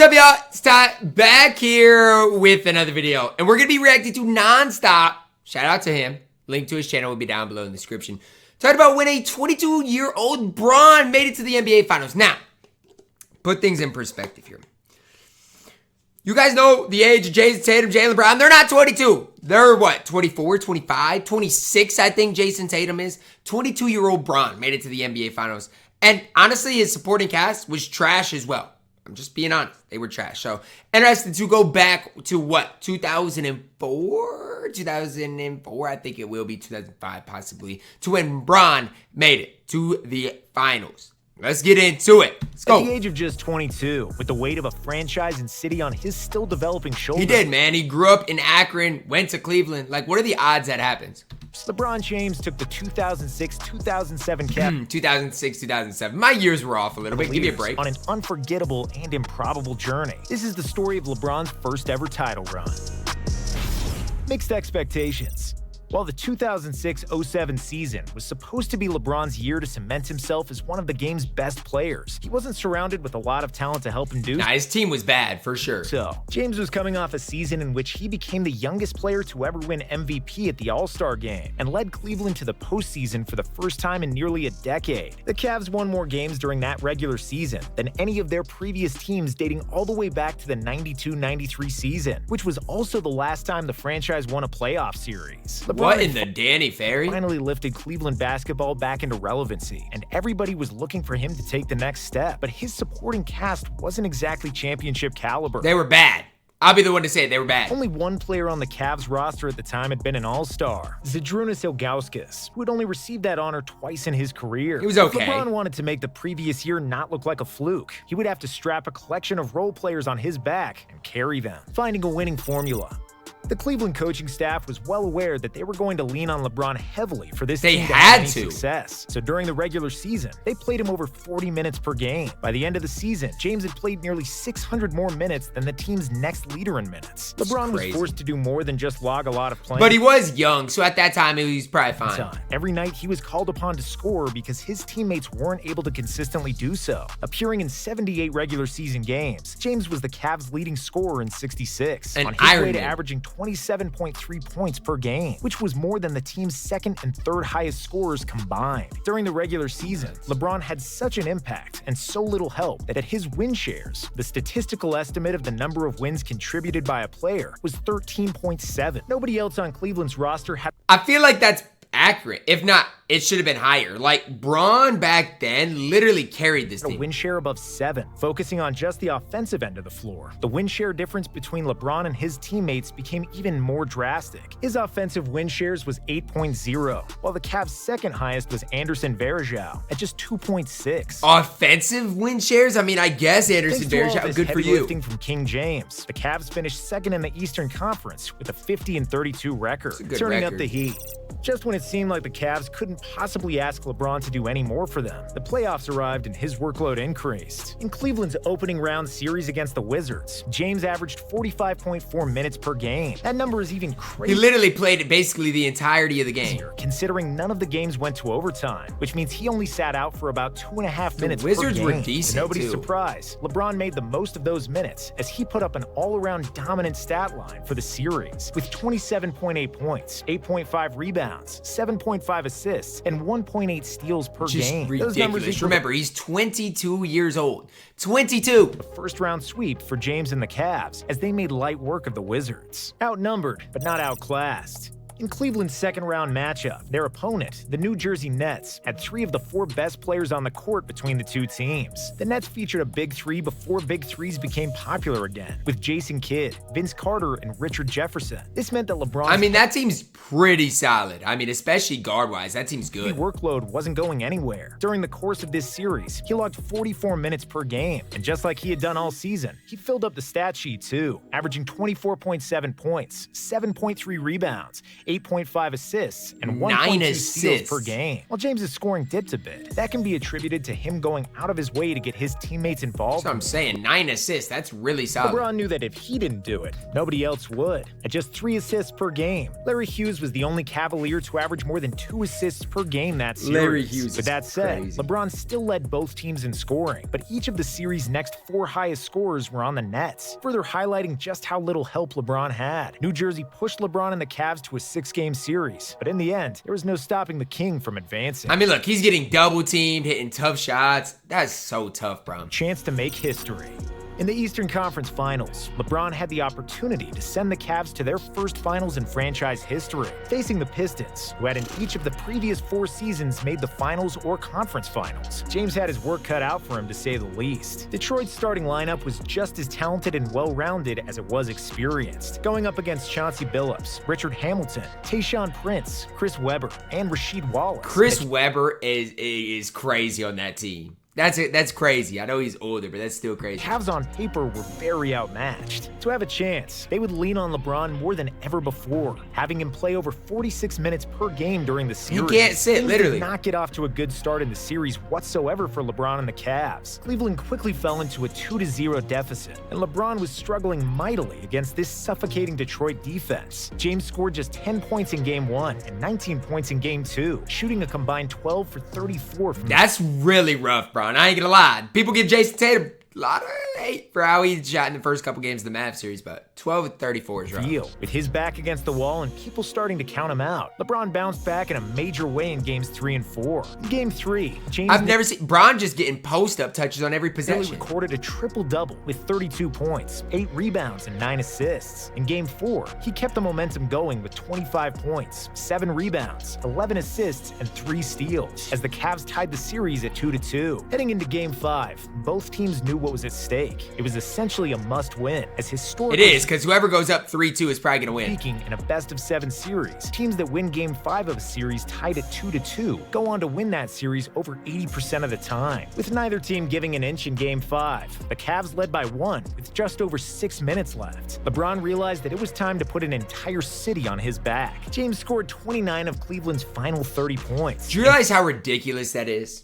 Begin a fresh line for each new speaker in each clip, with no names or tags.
What's up, y'all? It's Ty back here with another video, and we're gonna be reacting to Nonstop. Shout out to him. Link to his channel will be down below in the description. Talking about when a 22-year-old Bron made it to the NBA Finals. Now, put things in perspective here. You guys know the age of Jason Tatum, Jaylen Brown. They're not 22. They're what, 24, 25, 26, I think Jason Tatum is. 22-year-old Bron made it to the NBA Finals. And honestly, his supporting cast was trash as well. I'm just being honest. They were trash. So, interested to go back to what? 2004? 2004, I think it will be 2005 possibly, to when Bron made it to the finals. Let's get into it. Let's go.
At the age of just 22, with the weight of a franchise and city on his still developing shoulders.
He did, man. He grew up in Akron, went to Cleveland. Like, what are the odds that happens?
LeBron James took the 2006-2007 cap.
2006, 2007. My years were off a little bit. Give me a break.
On an unforgettable and improbable journey. This is the story of LeBron's first ever title run. Mixed expectations. While the 2006-07 season was supposed to be LeBron's year to cement himself as one of the game's best players, he wasn't surrounded with a lot of talent to help him do so.
Nah, his team was bad, for sure.
So, James was coming off a season in which he became the youngest player to ever win MVP at the All-Star Game and led Cleveland to the postseason for the first time in nearly a decade. The Cavs won more games during that regular season than any of their previous teams dating all the way back to the 92-93 season, which was also the last time the franchise won a playoff series.
What in the Danny Ferry?
Finally lifted Cleveland basketball back into relevancy, and everybody was looking for him to take the next step. But his supporting cast wasn't exactly championship caliber.
They were bad. I'll be the one to say it. They were bad.
Only one player on the Cavs roster at the time had been an all-star, Zydrunas Ilgauskas, who had only received that honor twice in his career.
He was okay.
If LeBron wanted to make the previous year not look like a fluke, he would have to strap a collection of role players on his back and carry them, finding a winning formula. The Cleveland coaching staff was well aware that they were going to lean on LeBron heavily for this team to have any success. So during the regular season, they played him over 40 minutes per game. By the end of the season, James had played nearly 600 more minutes than the team's next leader in minutes. LeBron was forced to do more than just log a lot of playing.
But he was young, so at that time, he was probably fine.
Every night, he was called upon to score because his teammates weren't able to consistently do so. Appearing in 78 regular season games, James was the Cavs' leading scorer in 66, on his way to averaging 27.3 points per game, which was more than the team's second and third highest scorers combined. During the regular season, LeBron had such an impact and so little help that at his win shares, the statistical estimate of the number of wins contributed by a player was 13.7. Nobody else on Cleveland's roster had—
I feel like that's accurate. If not, it should have been higher. Like, Bron back then literally carried this team.
A win share above 7. Focusing on just the offensive end of the floor, the win share difference between LeBron and his teammates became even more drastic. His offensive win shares was 8.0, while the Cavs' second highest was Anderson Varejao at just 2.6.
Offensive win shares? I mean, I guess Anderson Varejao, good for you.
Lifting from King James, the Cavs finished second in the Eastern Conference with a 50-32 record, turning up the heat. Just when it seemed like the Cavs couldn't possibly ask LeBron to do any more for them, the playoffs arrived and his workload increased. In Cleveland's opening round series against the Wizards, James averaged 45.4 minutes per game. That number is even crazier.
He literally played basically the entirety of the game,
considering none of the games went to overtime, which means he only sat out for about 2.5 minutes per game.
The Wizards were decent,
to nobody's surprise, LeBron made the most of those minutes as he put up an all-around dominant stat line for the series, with 27.8 points, 8.5 rebounds, 7.5 assists, and 1.8 steals per game.
Those numbers, remember, he's 22 years old. 22!
A first-round sweep for James and the Cavs as they made light work of the Wizards. Outnumbered, but not outclassed. In Cleveland's second-round matchup, their opponent, the New Jersey Nets, had 3 of the 4 best players on the court between the two teams. The Nets featured a big 3 before big 3s became popular again, with Jason Kidd, Vince Carter, and Richard Jefferson. This meant that LeBron—
I mean, that team's pretty solid. I mean, especially guard-wise, that team's good.
The workload wasn't going anywhere. During the course of this series, he logged 44 minutes per game, and just like he had done all season, he filled up the stat sheet too, averaging 24.7 points, 7.3 rebounds, 8.5 assists, and 1.2 steals per game. While James's scoring dipped a bit, that can be attributed to him going out of his way to get his teammates involved.
That's what I'm saying, 9 assists, that's really solid.
LeBron knew that if he didn't do it, nobody else would. At just 3 assists per game, Larry Hughes was the only Cavalier to average more than 2 assists per game that series.
Larry Hughes
With that said,
crazy.
LeBron still led both teams in scoring, but each of the series' next 4 highest scorers were on the Nets, further highlighting just how little help LeBron had. New Jersey pushed LeBron and the Cavs to a 6-game series, but in the end, there was no stopping the King from advancing.
I mean, look, he's getting double-teamed, hitting tough shots. That's so tough, bro.
Chance to make history. In the Eastern Conference Finals, LeBron had the opportunity to send the Cavs to their first finals in franchise history, facing the Pistons, who had in each of the previous 4 seasons made the finals or conference finals. James had his work cut out for him, to say the least. Detroit's starting lineup was just as talented and well-rounded as it was experienced, going up against Chauncey Billups, Richard Hamilton, Tayshaun Prince, Chris Webber, and Rasheed Wallace.
Chris Webber is crazy on that team. That's crazy. I know he's older, but that's still crazy.
Cavs on paper were very outmatched. To have a chance, they would lean on LeBron more than ever before, having him play over 46 minutes per game during the series.
He can't sit,
Things
literally.
did not get off to a good start in the series whatsoever for LeBron and the Cavs. Cleveland quickly fell into a 2-0 deficit, and LeBron was struggling mightily against this suffocating Detroit defense. James scored just 10 points in Game 1 and 19 points in Game 2, shooting a combined 12 for 34 from
That's really rough, bro. And I ain't gonna lie. People give Jason Tatum a lot of hate for how he shot in the first couple games of the Mavs series, but 12 of 34 is rough.
With his back against the wall and people starting to count him out, LeBron bounced back in a major way in Games 3 and 4. In Game 3, James
I've never seen Bron just getting post-up touches on every
He
possession.
recorded a triple-double with 32 points, 8 rebounds, and 9 assists. In Game 4, he kept the momentum going with 25 points, 7 rebounds, 11 assists, and 3 steals, as the Cavs tied the series at 2-2. Heading into Game 5, both teams knew what was at stake. It was essentially a must-win, as historically
It is, because whoever goes up 3-2 is probably gonna win.
speaking, in a best-of-7 series, teams that win Game 5 of a series tied at 2-2 go on to win that series over 80% of the time. With neither team giving an inch in Game 5, the Cavs led by 1 with just over 6 minutes left. LeBron realized that it was time to put an entire city on his back. James scored 29 of Cleveland's final 30 points.
Do you realize how ridiculous that is?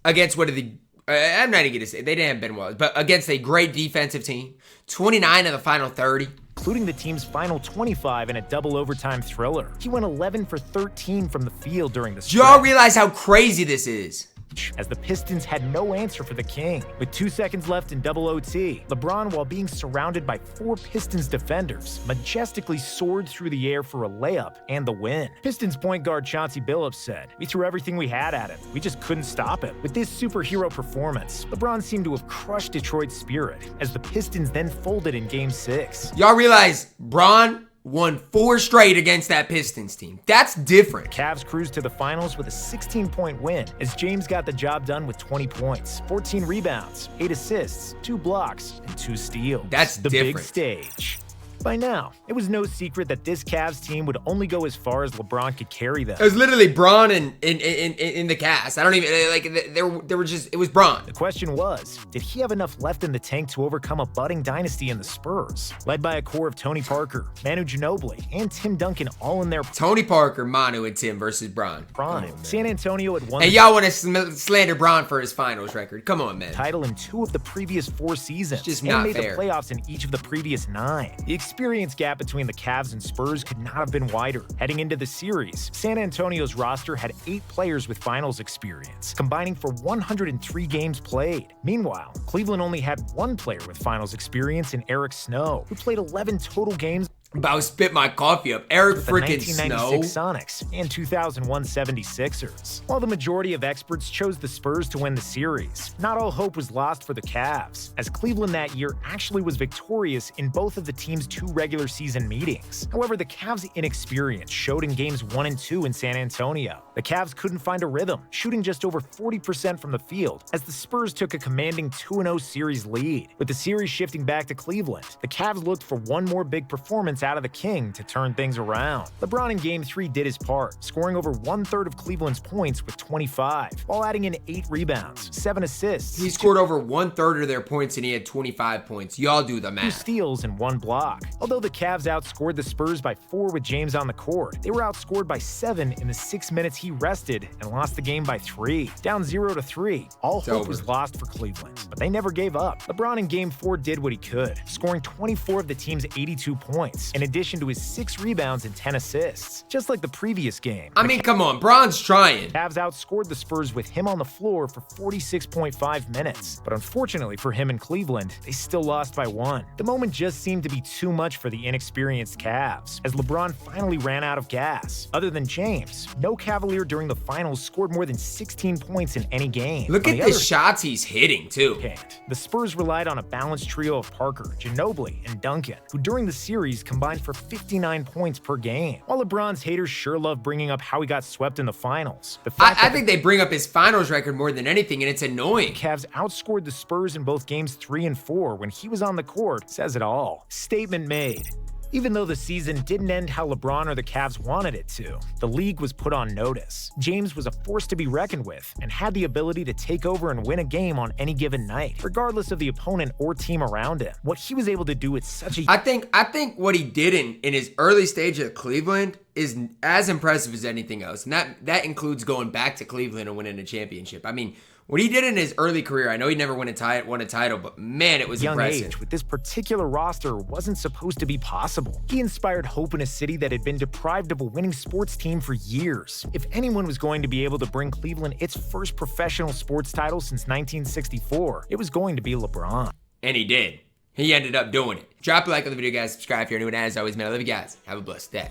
Against what are the... I'm not even gonna say they didn't have Ben Wallace, but against a great defensive team, 29 of the final 30.
Including the team's final 25 in a double overtime thriller. He went 11 for 13 from the field during the
Do y'all realize how crazy this is?
as the Pistons had no answer for the King. With 2 seconds left in double OT, LeBron, while being surrounded by 4 Pistons defenders, majestically soared through the air for a layup and the win. Pistons point guard Chauncey Billups said, "We threw everything we had at him. We just couldn't stop him." With this superhero performance, LeBron seemed to have crushed Detroit's spirit, as the Pistons then folded in Game 6.
Y'all realize Bron won 4 straight against that Pistons team. That's different.
Cavs cruised to the finals with a 16-point win, as James got the job done with 20 points, 14 rebounds, 8 assists, 2 blocks, and 2 steals.
That's
the
different.
big stage. By now, it was no secret that this Cavs team would only go as far as LeBron could carry them.
It was literally Bron in the cast. I don't even, like, there were just, it was Bron.
The question was, did he have enough left in the tank to overcome a budding dynasty in the Spurs? Led by a core of Tony Parker, Manu Ginobili, and Tim Duncan all in their
Tony Parker, Manu, and Tim versus Bron.
prime. San Antonio had won
And
the
y'all want to slander Bron for his finals record. Come on, man.
title in 2 of the previous 4 seasons,
It's just
and
not
made
fair.
the playoffs in each of the previous 9. The experience gap between the Cavs and Spurs could not have been wider. Heading into the series, San Antonio's roster had 8 players with finals experience, combining for 103 games played. Meanwhile, Cleveland only had 1 player with finals experience in Eric Snow, who played 11 total games
About to spit my coffee up. Eric
with the
freaking Snow.
1996 Sonics and 2001 76ers. While the majority of experts chose the Spurs to win the series, not all hope was lost for the Cavs, as Cleveland that year actually was victorious in both of the team's 2 regular season meetings. However, the Cavs' inexperience showed in games 1 and 2 in San Antonio. The Cavs couldn't find a rhythm, shooting just over 40% from the field, as the Spurs took a commanding 2-0 series lead. With the series shifting back to Cleveland, the Cavs looked for one more big performance minutes out of the King to turn things around. LeBron in Game 3 did his part, scoring over 1/3 of Cleveland's points with 25, while adding in 8 rebounds, 7 assists.
He scored over 1/3 of their points and he had 25 points. Y'all do the math.
2 steals and 1 block. Although the Cavs outscored the Spurs by 4 with James on the court, they were outscored by 7 in the 6 minutes he rested and lost the game by 3. Down 0-3. All hope was lost for Cleveland, but they never gave up. LeBron in Game 4 did what he could, scoring 24 of the team's 82 points, in addition to his 6 rebounds and 10 assists. Just like the previous game.
I mean, come on, Bron's trying.
Cavs outscored the Spurs with him on the floor for 46.5 minutes, but unfortunately for him in Cleveland, they still lost by 1. The moment just seemed to be too much for the inexperienced Cavs, as LeBron finally ran out of gas. Other than James, no Cavalier during the finals scored more than 16 points in any game.
Look at the shots he's hitting, too.
The Spurs relied on a balanced trio of Parker, Ginobili, and Duncan, who during the series combined for 59 points per game. While LeBron's haters sure love bringing up how he got swept in the finals,
I think they bring up his finals record more than anything, and it's annoying.
The Cavs outscored the Spurs in both games 3 and 4 when he was on the court says it all. Statement made. Even though the season didn't end how LeBron or the Cavs wanted it to, the league was put on notice. James was a force to be reckoned with and had the ability to take over and win a game on any given night, regardless of the opponent or team around him. What he was able to do at such a...
I think what he did in his early stage at Cleveland is as impressive as anything else. And that includes going back to Cleveland and winning a championship. I mean, what he did in his early career, I know he never won a title, but man, it was impressive.
Age with this particular roster wasn't supposed to be possible. He inspired hope in a city that had been deprived of a winning sports team for years. If anyone was going to be able to bring Cleveland its first professional sports title since 1964, it was going to be LeBron.
And he did. He ended up doing it. Drop a like on the video, guys. Subscribe if you're new, and as always, man, I love you guys. Have a blessed day.